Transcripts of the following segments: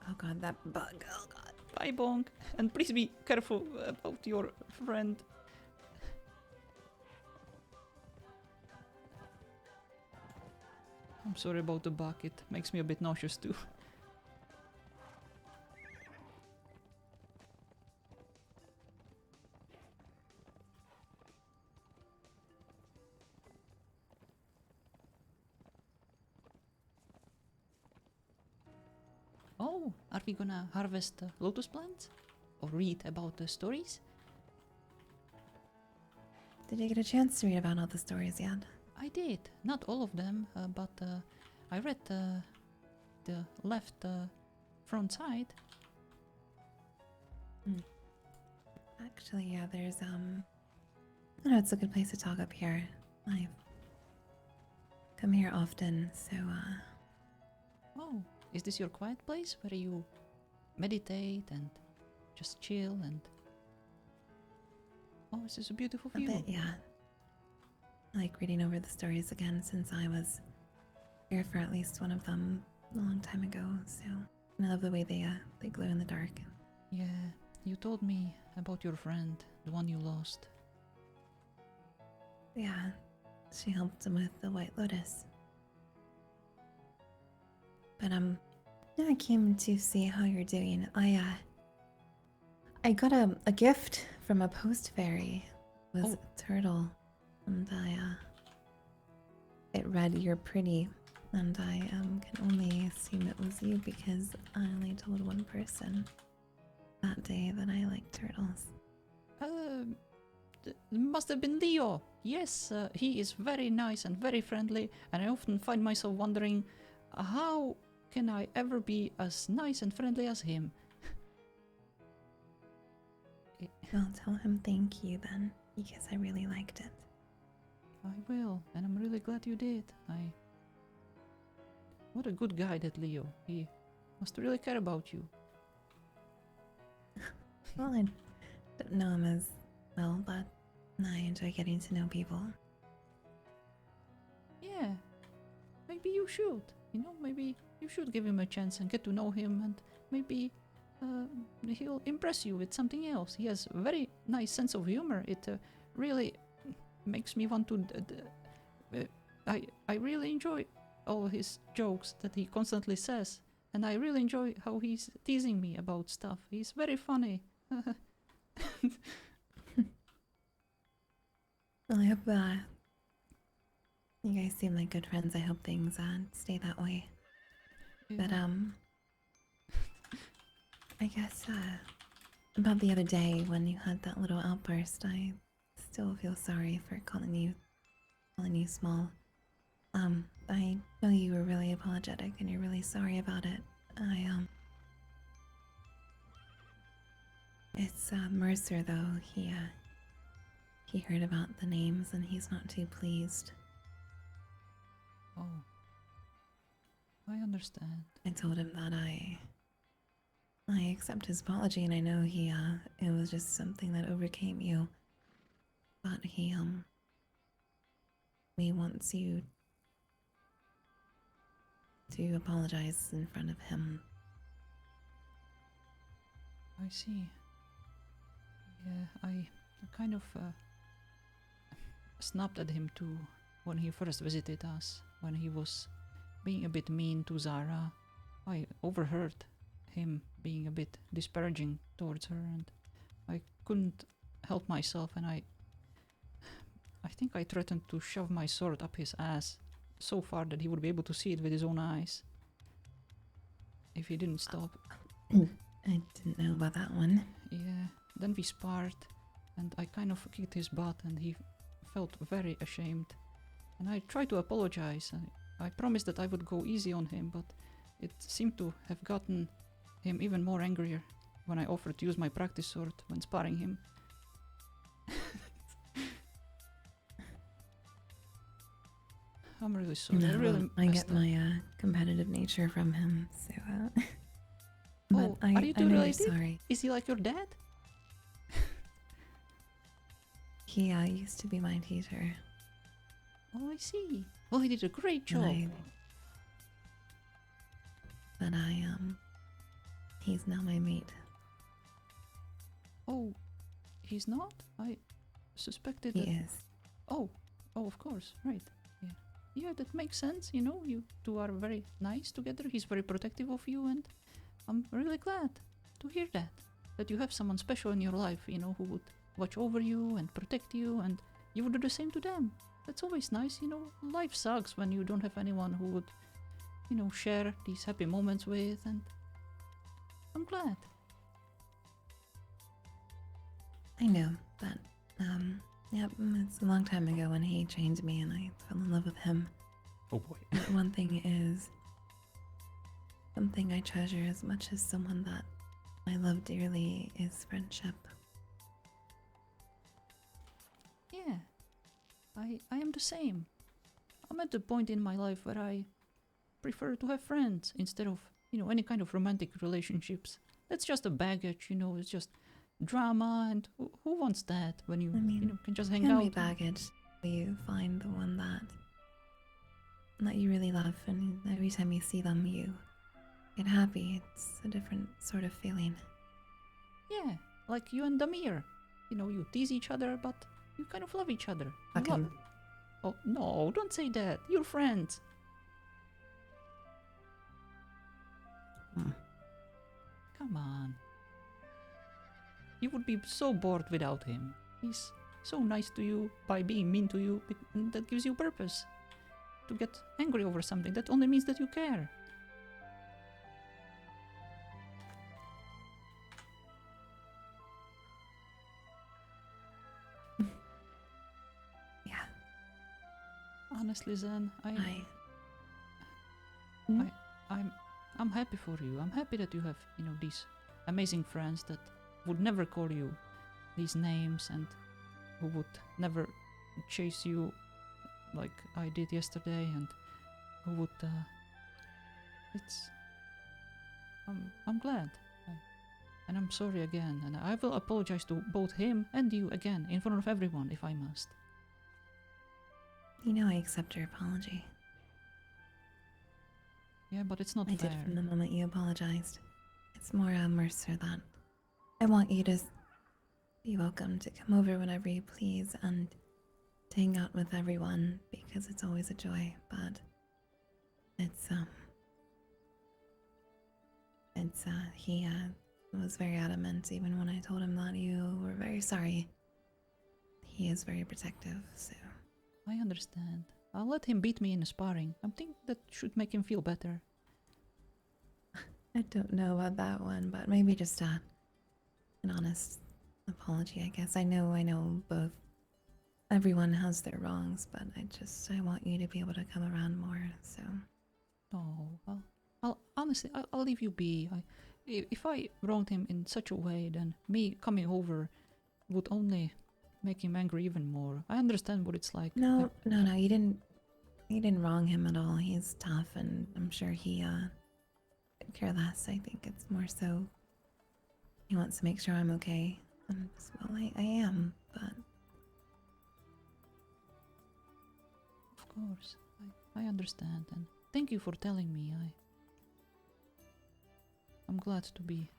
Oh god, that bug. Oh god. Bye, Bonk. And please be careful about your friend. I'm sorry about the bug. It makes me a bit nauseous too. Oh, are we gonna harvest lotus plants? Or read about the stories? Did you get a chance to read about all the stories yet? I did. Not all of them, but I read the left front side. Actually, yeah, there's I know it's a good place to talk up here. I've come here often, so Oh, is this your quiet place where you meditate and just chill and... Oh, this is a beautiful a view. bit, yeah. I like reading over the stories again since I was here for at least one of them a long time ago, so I love the way they glow in the dark. Yeah, you told me about your friend, the one you lost. Yeah, she helped him with the White Lotus. But yeah, I came to see how you're doing. I got a gift from a post fairy. It was a turtle, and it read "You're pretty," and I can only assume it was you because I only told one person that day that I like turtles. Must have been Leo. Yes, he is very nice and very friendly, and I often find myself wondering, how can I ever be as nice and friendly as him? Well, tell him thank you then, because I really liked it. I will, and I'm really glad you did. What a good guy that Leo. He must really care about you. Well, I don't know him as well, but I enjoy getting to know people. Yeah, maybe you should. You know, maybe you should give him a chance and get to know him, and maybe he'll impress you with something else. He has a very nice sense of humor. It really makes me want to... I really enjoy all his jokes that he constantly says, and I really enjoy how he's teasing me about stuff. He's very funny. Well, I hope you guys seem like good friends. I hope things stay that way. Yeah. But I guess about the other day when you had that little outburst, I still feel sorry for calling you small. I know you were really apologetic and you're really sorry about it. It's Mercer though. He heard about the names and he's not too pleased. Oh, I understand. I told him that I accept his apology, and I know it was just something that overcame you. But he wants you to apologize in front of him. I see. Yeah, I kind of snapped at him too when he first visited us, when he was being a bit mean to Zara. I overheard him being a bit disparaging towards her, and I couldn't help myself, and I think I threatened to shove my sword up his ass so far that he would be able to see it with his own eyes if he didn't stop. I didn't know about that one. Yeah, then we sparred, and I kind of kicked his butt, and he felt very ashamed. And I tried to apologize. I promised that I would go easy on him, but it seemed to have gotten him even more angrier when I offered to use my practice sword when sparring him. I'm really sorry. No, I really I messed get up. my competitive nature from him, so Oh, but are you I two know you're related? sorry. Is he like your dad? He used to be my teacher. Oh, I see. Well, he did a great job. But I He's now my mate. Oh, he's not? I suspected He that. is. Oh, of course, right. Yeah. Yeah, that makes sense, you know, you two are very nice together. He's very protective of you, and I'm really glad to hear that. That you have someone special in your life, you know, who would watch over you and protect you, and you would do the same to them. That's always nice, you know. Life sucks when you don't have anyone who would, you know, share these happy moments with, and I'm glad. I know, but, yep, it's a long time ago when he trained me and I fell in love with him. Oh boy. But one thing is, something I treasure as much as someone that I love dearly is friendship. Yeah, I am the same. I'm at the point in my life where I prefer to have friends instead of, you know, any kind of romantic relationships. That's just a baggage, you know, it's just drama, and who wants that when you, I mean, you know, can just it hang can out? be baggage. You find the one that you really love, and every time you see them, you get happy. It's a different sort of feeling. Yeah, like you and Damir. You know, you tease each other, but you kind of love each other. Fuck You him. Oh, no, don't say that. You're friends. Hmm. Come on. You would be so bored without him. He's so nice to you by being mean to you, and that gives you purpose. To get angry over something, that only means that you care. Yeah. Honestly, Zen, Hmm? I'm happy for you. I'm happy that you have, you know, these amazing friends that would never call you these names and who would never chase you like I did yesterday, and who would it's I'm glad. And I'm sorry again, and I will apologize to both him and you again in front of everyone if I must. You know I accept your apology. Yeah, but it's not I fair. did from the moment you apologized. It's more Mercer that I want you to be welcome to come over whenever you please and to hang out with everyone because it's always a joy, but he was very adamant even when I told him that you were very sorry. He is very protective, so I understand. I'll let him beat me in sparring. I think that should make him feel better. I don't know about that one, but maybe just an honest apology, I guess. I know both. Everyone has their wrongs, but I want you to be able to come around more, so. No, I'll honestly, I'll leave you be. If I wronged him in such a way, then me coming over would only make him angry even more. I understand what it's like. No, you didn't wrong him at all. He's tough, and I'm sure he could care less. I think it's more so he wants to make sure I'm okay. And well, I am, but Of course, I understand, and thank you for telling me. I'm glad to be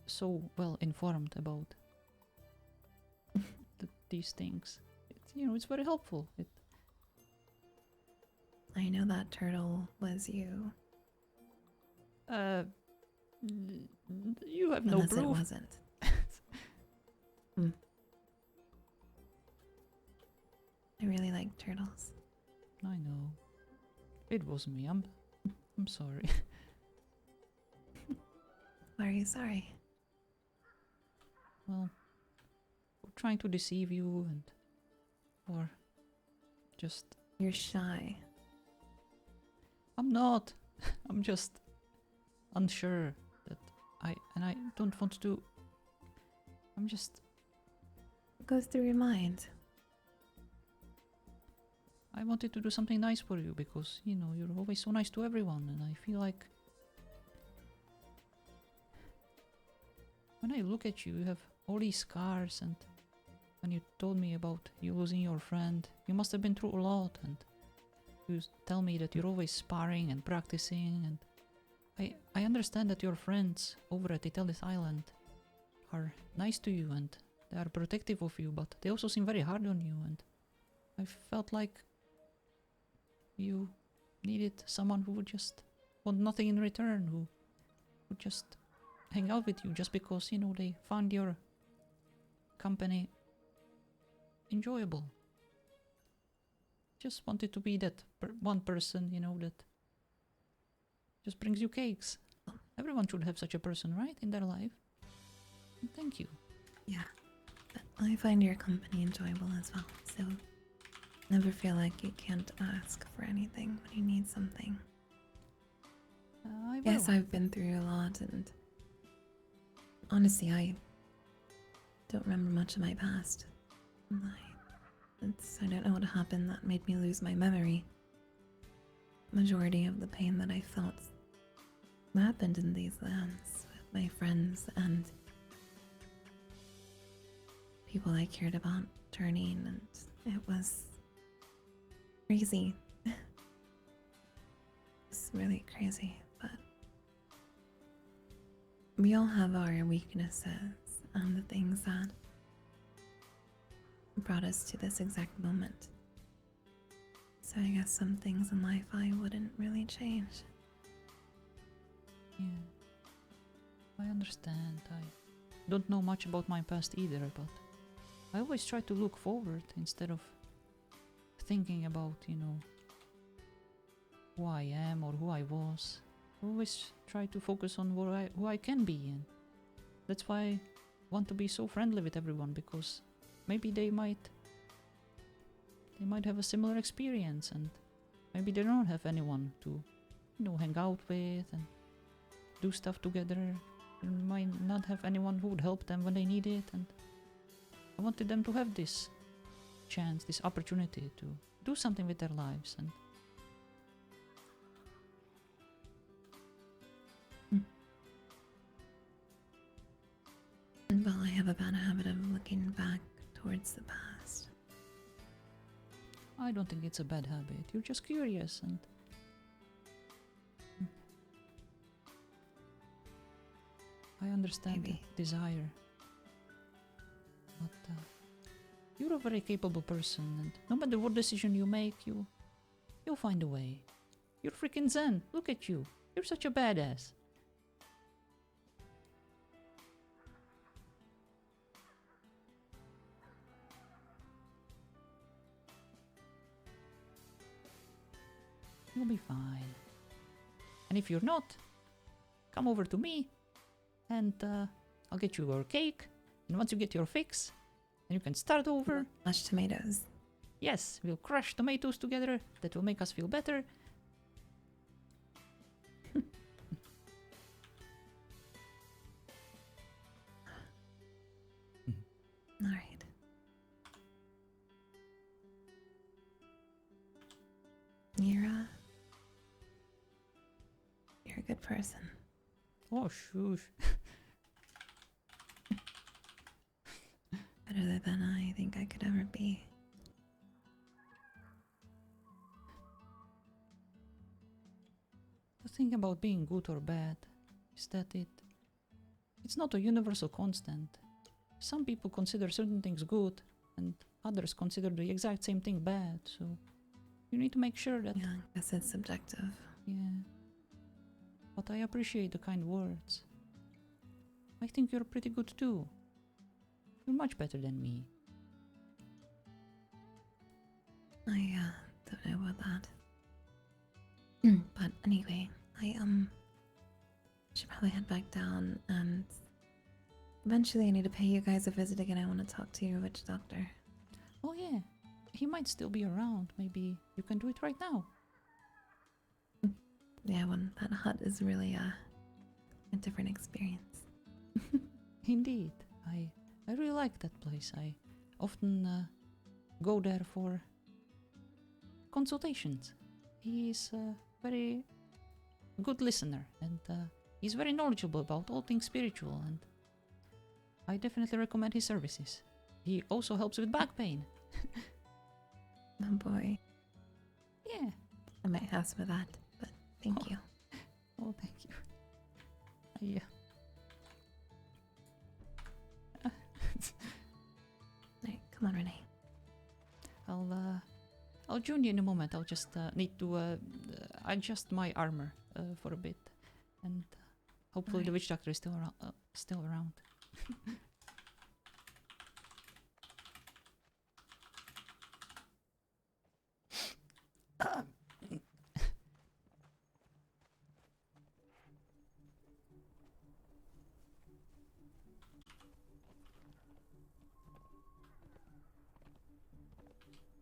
so well informed about these things. It's very helpful. I know that turtle was you. You have no Unless it proof. wasn't. I really like turtles. I know. It was me. I'm sorry. Why are you sorry? Well, for trying to deceive you or just You're shy. I'm not. I'm just unsure that I don't want to. I'm just. What goes through your mind? I wanted to do something nice for you because, you're always so nice to everyone, and I feel like when I look at you, you have all these scars, and when you told me about you losing your friend, you must have been through a lot, and you tell me that you're always sparring and practicing, and I understand that your friends over at Italis Island are nice to you and they are protective of you, but they also seem very hard on you, and I felt like you needed someone who would just want nothing in return, who would just hang out with you just because, you know, they found your company enjoyable. Just wanted to be that one person, you know, that just brings you cakes. Everyone should have such a person, right, in their life. And thank you. Yeah, but I find your company enjoyable as well, so never feel like you can't ask for anything when you need something. I will. Yes, I've been through a lot, and honestly, I don't remember much of my past. I don't know what happened that made me lose my memory. Majority of the pain that I felt happened in these lands with my friends and people I cared about turning, and it was crazy. It's really crazy, but we all have our weaknesses and the things that brought us to this exact moment. So I guess some things in life I wouldn't really change. Yeah, I understand. I don't know much about my past either, but I always try to look forward instead of thinking about, you know, who I am or who I was. I always try to focus on who I can be, and that's why I want to be so friendly with everyone, because maybe they might have a similar experience, and maybe they don't have anyone to, you know, hang out with and do stuff together. They might not have anyone who would help them when they need it, and I wanted them to have this chance, this opportunity to do something with their lives. And Well, I have a bad habit of looking back towards the past. I don't think it's a bad habit. You're just curious, and I understand Maybe. the desire. But you're a very capable person, and no matter what decision you make, you'll find a way. You're freaking zen. Look at you. You're such a badass. You'll be fine. And if you're not, come over to me, and I'll get you your cake. And once you get your fix, then you can start over. Mashed tomatoes. Yes, we'll crush tomatoes together. That will make us feel better. Alright. You're a good person. Oh, shoosh. Better than I think I could ever be. The thing about being good or bad is that it's not a universal constant. Some people consider certain things good and others consider the exact same thing bad, so you need to make sure that... Yeah, I guess it's subjective. Yeah. But I appreciate the kind words. I think you're pretty good too. You're much better than me. I don't know about that. But anyway, I should probably head back down, and eventually I need to pay you guys a visit again. I want to talk to your witch doctor. Oh yeah, he might still be around. Maybe you can do it right now. Yeah, that hut is really a different experience. Indeed, I really like that place. I often go there for consultations. He's a very good listener, and he's very knowledgeable about all things spiritual, and I definitely recommend his services. He also helps with back pain. Oh boy, Yeah. I might have some of that, but thank Oh. you. Oh, thank you. Yeah. Alright, come on, Renee. I'll join you in a moment. I'll just need to adjust my armor for a bit, and hopefully the Alright. witch doctor is still around.